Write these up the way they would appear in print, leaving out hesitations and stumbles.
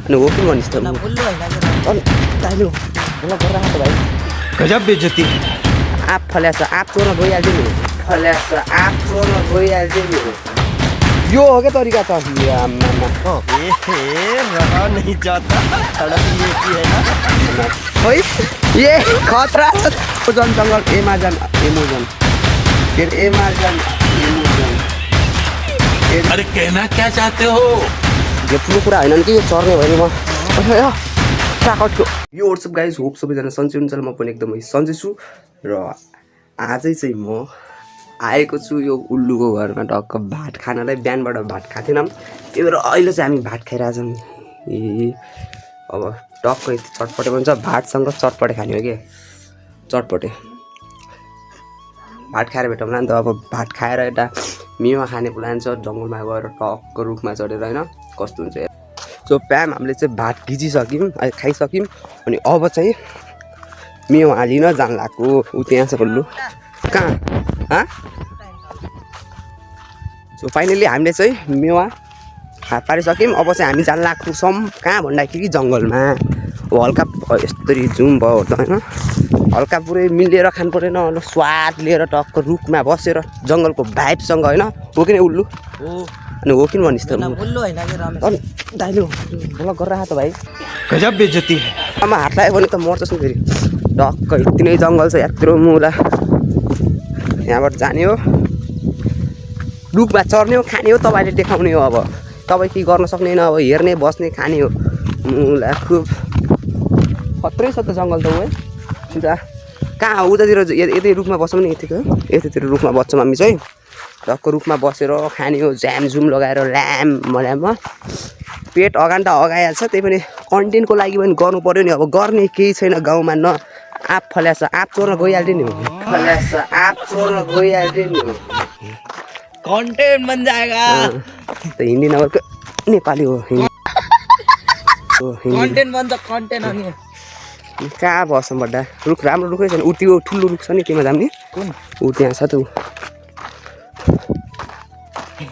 अनि हो कि भनिस् त भाइ गजब बेइज्जती आप फल्यास आप चोर्न गइहाल्छ नि फल्यास आप चोर्न गइहाल्छ नि यो हो क्या तरिका त आम्मामा रहा नहीं जाता तड़प ही ऐसी है ना है ये खतरा छ जन जङ्गल एमाजन फिर एमाजन अरे कहना क्या चाहते हो यो ठुलो कुरा होइन कि यो चर्ने भयो नि म साकटको यो व्हाट्सएप गाइज होप सबैजना सन्चै हुनुहुन्छ म पनि एकदमै सन्चै छु र आजै चाहिँ म आएको छु यो उल्लुको घरमा टक्क भात खानलाई बिहानबाट भात खाएको थिएनौँ त्यही भएर अहिले चाहिँ हामी भात खाइरहेछौँ ए अब टक्क यति चटपटे भन्छ भातसँग चटपटे खाने हो क्या चटपटे भात खाएर भेटौँला नि त अब भात खाएर एउटा मेवा खाने प्लान छ जङ्गलमा गएर टक्क रुखमा चढेर होइन कस्तो हुन्छ सो प्याम हामीले चाहिँ भात भिजिसक्यौँ खाइसक्यौँ अनि अब चाहिँ मेवा हालिन जान लाग्यो ऊ त्यहाँ छ बल्लु कहाँ सो फाइनली हामीले चाहिँ मेवा हात पारिसक्यौँ अब चाहिँ हामी जान लाग्छौँ कहाँ भन्दाखेरि जङ्गलमा हल्का यस्तरी जुम भयो त होइन हल्का पुरै मिलेर खानु परेन स्वाद लिएर टक्क रुखमा बसेर जङ्गलको भाइबसँग होइन हो कि नै उल्लु अनि हो किन भनिस् त दाइलो ब्लक गरेर त भाइ गजब बेइज्जती है आमा हात लाग्यो भने त मर्छस् नि फेरि टक्क यति नै जङ्गल छ यत्रो मुला यहाँबाट जाने हो रुखमा चढ्ने हो खाने हो तपाईँले देखाउने हो अब तपाईँ के गर्न सक्दैन अब हेर्ने बस्ने खाने हो मुला खुब खत्रै छ त जङ्गल त ऊ है कहाँ उतातिर यतै रुखमा बस्छौँ नि यतितिर रुखमा बस्छौँ हामी चाहिँ टक्क रुखमा बसेर खाने हो झ्यामझुम लगाएर ल्याममा पेट अगान त अगाइहाल्छ त्यही पनि कन्टेन्टको लागि पनि गर्नु पऱ्यो नि अब गर्ने केही छैन गाउँमा न आप फल्यास आप चोर्न गइहाल्थ्यो नि फल्यास आप चोर्न गइहाल्थ्यो नि कंटेंट बन जाएगा त हिन्दी नभएको नेपाली हो कंटेंट बन्छ कंटेंट अनि कहाँ बस्छौँ बड्डा रुख राम्रो रुखै छैन ऊ त्यो ठुलो रुख छ नि त्यहीमा जाने कुन ऊ त्यहाँ छ त ऊ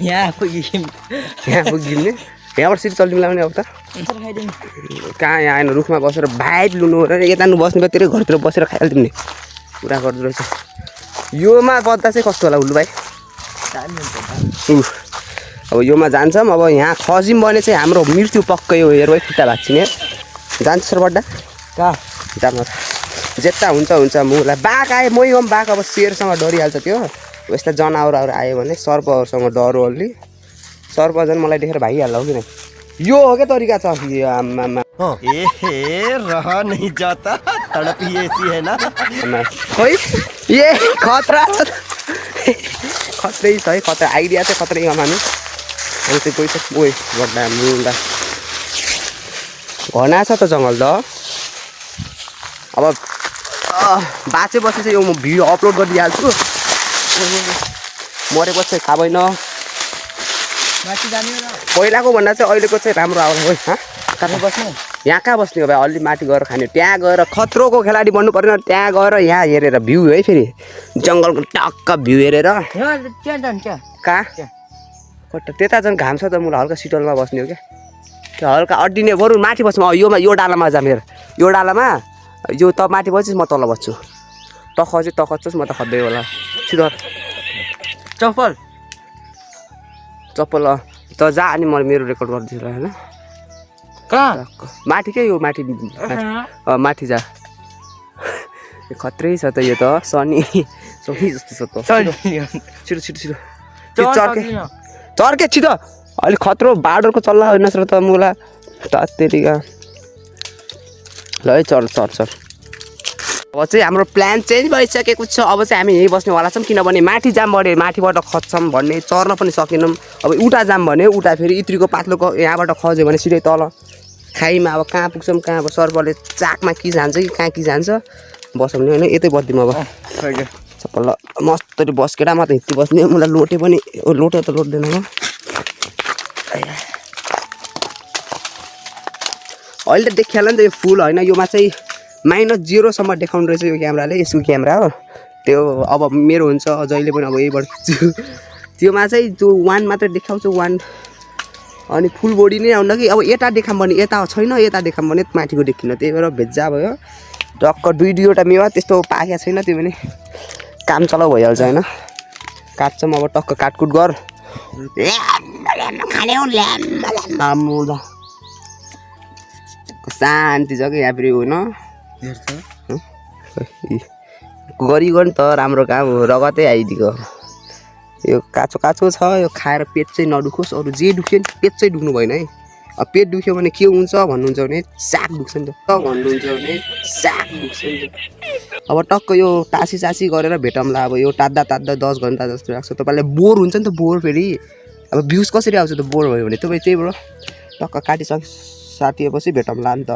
यहाँ पुग्यौँ नि यहाँबाट सिट चलिदिउँला भने अब त कहाँ यहाँ आएन रुखमा बसेर भाइब लुनु र यता बस्ने भए तेरै घरतिर बसेर खाइहाल्थ्यौँ नि पुरा गर्दो रहेछ योमा बस्दा चाहिँ कस्तो होला उल्लु भाइ अब योमा जान्छौँ अब यहाँ खजिम भने चाहिँ हाम्रो मृत्यु पक्कै हो हेर खुट्टा भाँच्चिने जान्छ सर बड्डा कहाँ जानु जेता हुन्छ मुला बाघ आयो मै गम बाघ अब शेरसँग डरिहाल्छ त्यो यस्ता जनावरहरू आयो भने सर्पहरूसँग डरो अलि सर्प झन् मलाई देखेर भागिहाल्ला हो किन यो हो क्या तरिका छ आम्मामा रहा नहीं जाता तड़प ही ऐसी है ना है ए खतरा छ खत्रै छ है खतरा आइडिया चाहिँ खत्रै हामी अनि चाहिँ गइसक्यो ओइ बड्डा मुला घना छ त जङ्गल त अब बाँचेपछि चाहिँ यो म भिडियो अपलोड गरिदिइहाल्छु मरेपछि चाहिँ थाहा भएन पहिलाको भन्दा चाहिँ अहिलेको चाहिँ राम्रो आउला है कहाँ बस्ने यहाँ कहाँ बस्ने हो भाइ अलि माथि गएर खाने त्यहाँ गएर खत्रोको खेलाडी बन्नु परेन त्यहाँ गएर यहाँ हेरेर भ्यू है फेरि जङ्गलको टक्क भ्यू हेरेर कहाँ कट्टा त्यता झन् घाम छ त मलाई हल्का सिटलमा बस्ने हो क्या त्यो हल्का अड्डिने बरु माथि बस्छु योमा यो डालामा जा मेरो यो डालामा यो त माथि बस्छस् म तल बस्छु त खच्छस् म त खज्दै होला छिटो चप्पल त जा अनि म मेरो रेकर्ड गरिदिन्छु होइन कहाँ माथि के यो माथि जा खत्रै छ त यो त सनी जस्तो छ त छिटो चर्के छिटो अलिक खत्रो बाडरको चल्ला होइन र त मुला तेरिका ल है चल अब चाहिँ हाम्रो प्लान चेन्ज भइसकेको छ अब चाहिँ हामी यहीँ बस्नेवाला छौँ किनभने माथि जाम बढ्यो माथिबाट खज्छौँ भन्ने चर्न पनि सकेनौँ अब उता जाम भने उता फेरि इत्रीको पातलोको यहाँबाट खज्यो भने सिधै तल खाइमा अब कहाँ पुग्छौँ कहाँ अब सर्पले चाकमा कि जान्छ कि कहाँ कि जान्छ बसौँ नि होइन यतै बस्दिउँ अब चप्पल मस्तरी बस केटा म त हिँड्ती बस्ने मलाई लोटे पनि लोटे त लोट्दैन म अहिले त देखिहाल्यो नि त यो फुल होइन योमा चाहिँ -0सम्म देखाउनु रहेछ यो क्यामेराले यसको क्यामेरा हो त्यो अब मेरो हुन्छ जहिले पनि अब यहीबाट खिच्छु त्योमा चाहिँ त्यो 1 मात्र देखाउँछ 1 अनि फुल बडी नै आउन कि अब यता देखाम भने यता छैन यता देखाम भने माथिको देखिन त्यही भएर भेज्जा भयो टक्क दुईवटा मेवा त्यस्तो पाकेको छैन त्यो पनि काम चलाउ भइहाल्छ होइन काट्छौँ अब टक्क काटकुट गर खाने हो शान्ति छ कि यहाँ फेरि होइन गरिगयो नि त राम्रो काम हो रगतै आइदिएको यो काँचो काँचो छ यो खाएर पेट चाहिँ नदुखोस् अरू जे दुख्यो नि पेट चाहिँ दुख्नु भएन है अब पेट दुख्यो भने के हुन्छ भन्नुहुन्छ भने साग दुख्छ नि त भन्नुहुन्छ भने साग दुख्छ नि त अब टक्क यो टाँसी चासी गरेर भेटौँला अब यो टाद्दा 10 घन्टा जस्तो लाग्छ तपाईँलाई बोर हुन्छ नि त बोर फेरि अब भ्युज कसरी आउँछ त बोर भयो भने तपाईँ त्यही भएर टक्क काटिसकेपछि भेटौँला नि त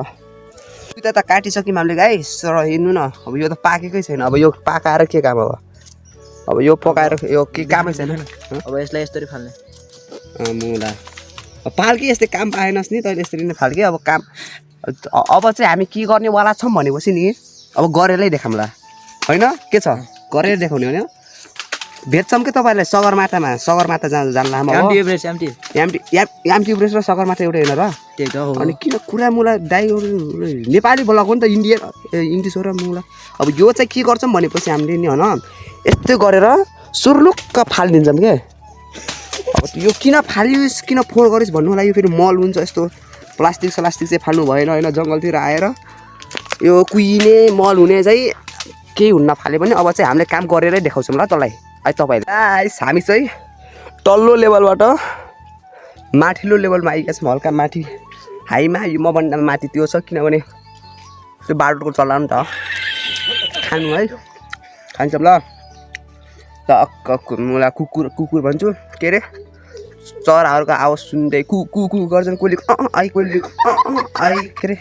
त काटिसक्यौँ हामीले गाइस तर हेर्नु न अब यो त पाकेकै छैन अब यो पाकाएर के काम अब यो पकाएर यो के कामै छैन अब यसलाई यसरी फाल्ने मुला पाल्के यस्तै काम पाएनस् नि तैँले यसरी नै फाल्के अब काम अब चाहिँ हामी के गर्नेवाला छौँ भनेपछि नि अब गरेरै देखाउँला होइन के छ गरेर देखाउने होइन भेट्छौँ कि तपाईँलाई सगरमाथा जान लामो एमटी ब्रेस र सगरमाथा एउटै होइन र त्यही त हो अनि किन कुरा मुला दाइहरू नेपाली बोलाएको नि त इङ्ग्लिस हो र मुला अब यो चाहिँ के गर्छौँ भनेपछि हामीले नि होइन यस्तै गरेर सुर्लुक्क फालिदिन्छौँ क्या अब यो किन फालियोस् किन फोहोर गरिस् भन्नु होला यो फेरि मल हुन्छ यस्तो प्लास्टिक चाहिँ फाल्नु भएन होइन जङ्गलतिर आएर यो कुहिने मल हुने चाहिँ केही हुन्न फाल्यो भने अब चाहिँ हामीले काम गरेरै देखाउँछौँ ल तँलाई है तपाईँलाई हामी चाहिँ तल्लो लेभलबाट माथिल्लो लेभलमा आइका छौँ हल्का माथि हाईमा यो मभन्दा माथि त्यो छ किनभने त्यो बाटोको चलाउनु त खानु है खान्छौँ ल मलाई कुकुर भन्छु के अरे चराहरूको आवाज सुन्दै कु गर्छन् कोहीले आई कोहीले आई के अरे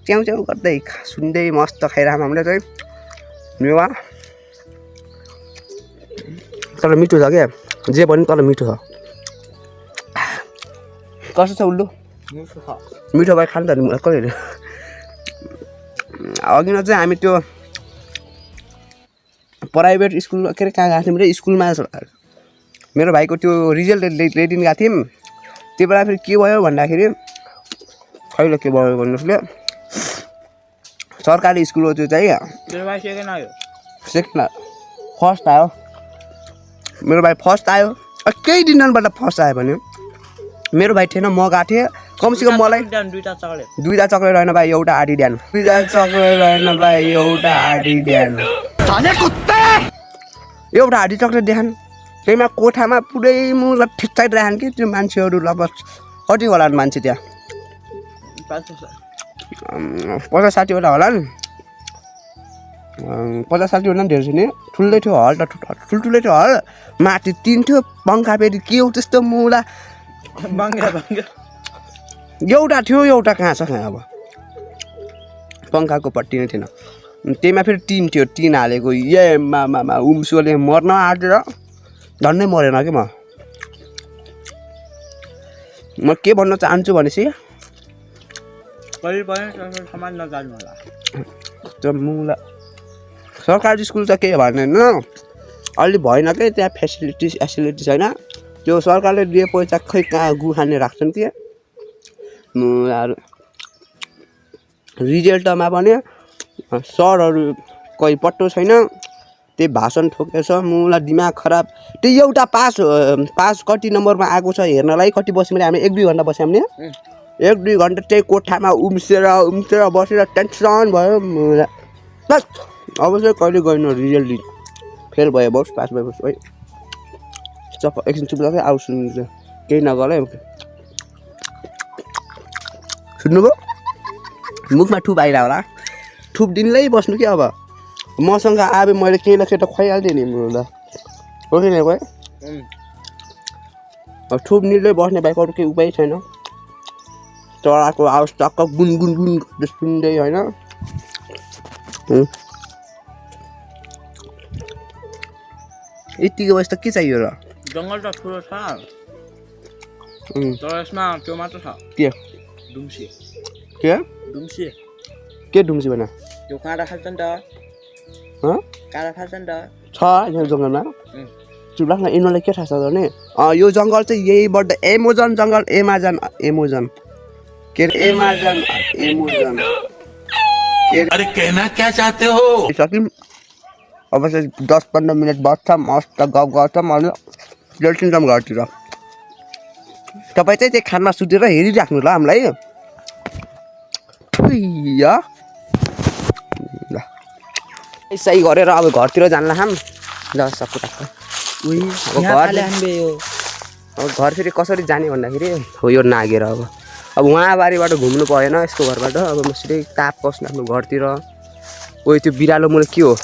च्याउ च्याउ गर्दै सुन्दै मस्त खाइरहेको हामीले चाहिँ मेवा तर मिठो छ क्या जे पनि तर मिठो छ कस्तो छ उल्लु मिठो भए खानु त कहिले अघि न चाहिँ हामी त्यो प्राइभेट स्कुल के अरे कहाँ गएको थियौँ र स्कुलमा मेरो भाइको त्यो रिजल्ट ल्याइदिनु गएको थियौँ त्यो बेला फेरि के भयो भन्दाखेरि खैलो के भयो भन्नुहोस् सरकारी स्कुल हो त्यो चाहिँ सेकेन्ड फर्स्ट आयो मेरो भाइ फर्स्ट आयो केही दिनबाट फर्स्ट आयो भने मेरो भाइ थिएन म गएको थिएँ कमसेकम मलाई दुईवटा चक्लेट रहेन भाइ एउटा आधी ड्यान एउटा हाडी चक्लेट देखान त्यहीमा कोठामा पुरै मुला ठिच्चाइट राखन् कि त्यो मान्छेहरू लगभग कति होला मान्छे त्यहाँ 50-60वटा होला नि 50-60वटा धेरै छ नि ठुलै थियो हल त ठुल्ठुलै थियो हल माथि 3 थियो पङ्खा फेरि के हो त्यस्तो मुला एउटा थियो एउटा कहाँ छ कहाँ अब पङ्खाको पट्टि नै थिएन त्यहीमा फेरि 3 थियो 3 हालेको मामा उम्सोले मर्न आँटेर झन्डै मरेन कि म के भन्न चाहन्छु भनेपछि त्यो मुला सरकारी स्कुल त केही भनेन अलि भएन कि त्यहाँ फेसिलिटी छैन त्यो सरकारले दिए पैसा खै कहाँ गु खाने राख्छन् कि मुलाहरू रिजल्टमा पनि सरहरू कोही पट्टो छैन त्यही भाषण ठोकेछ मुला दिमाग खराब त्यो एउटा पास कति नम्बरमा आएको छ हेर्नलाई कति बस्यो भने हामी 1-2 घन्टा बस्यौँ नि 1-2 घन्टा त्यही कोठामा उम्सेर बसेर टेन्सन भयो मुला बस अब चाहिँ कहिले गएन रिजल्ट दिन फेल भयो बस पास भयो बस है एकछिन चुप लाग्यो आउ सुन्नु केही नगर है सुन्नुभयो मुखमा ठुप आइरह होला ठुप दिनलै बस्नु कि अब मसँग आबे मैले केही न केही त खुवाइहाल्थेँ नि मुला हो कि नै अब ठुप निल्दै बस्ने बाहेक अरू केही उपाय छैन चराको आवाज टक्क गुनगुन गर्दै सुन्दै होइन यतिको बस त के चाहियो र जङ्गल त ठुलो छ तर यसमा त्यो मात्र छ के डुम्सी के डुम्सी भन त्यो काँडा खान्छ नि त काँडा खान्छ नि त छ यहाँ जङ्गलमा चुप लाग्न यिनीहरूलाई के थाहा छ भने यो जङ्गल चाहिँ यहीबाट एमोजन जङ्गल एमोजन के अरे एमोजन अरे कहना क्या चाहते हो सक्यौँ अब चाहिँ 10-15 मिनट बस्छ मस्त गफ गर्छ मैले प्लेटिन्छौँ घरतिर तपाईँ चाहिँ त्यो खाना सुतेर हेरिराख्नु ल हामीलाई ल सही गरेर अब घरतिर जान्ला हाम ल सक्छु टक्क अब घर फेरि कसरी जाने भन्दाखेरि हो यो नागेर अब उहाँबारीबाट घुम्नु परेन यसको घरबाट अब म सिधै ताप पस्नु आफ्नो घरतिर ओ त्यो बिरालो मुले के हो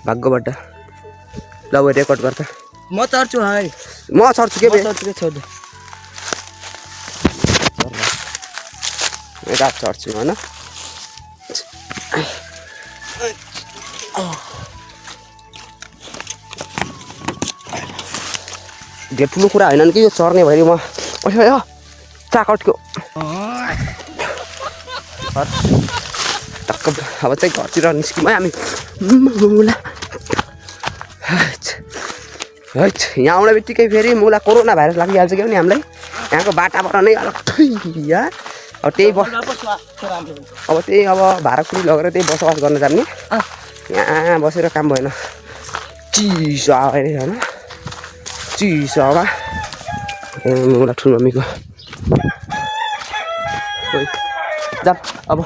भाग्यबाट ल अब रेकर्ड गर्छ म चढ्छु है म चढ्छु के छोड्नु रात चढ्छु होइन धेर ठुलो कुरा होइन कि यो चढ्ने भरि म चाकटको टक्क अब चाहिँ घरतिर निस्क्यौँ है हामी यहाँ आउने बित्तिकै फेरि मुला कोरोना भाइरस लागिहाल्छ क्या नि हामीलाई यहाँको बाटाबाट नै अब त्यही अब भाडाकुडी लगेर त्यही बसोबास गर्न जाने यहाँ बसेर काम भएन चिसो हावा होइन चिसो हावा मुला ठुलो मम्मीको जा अब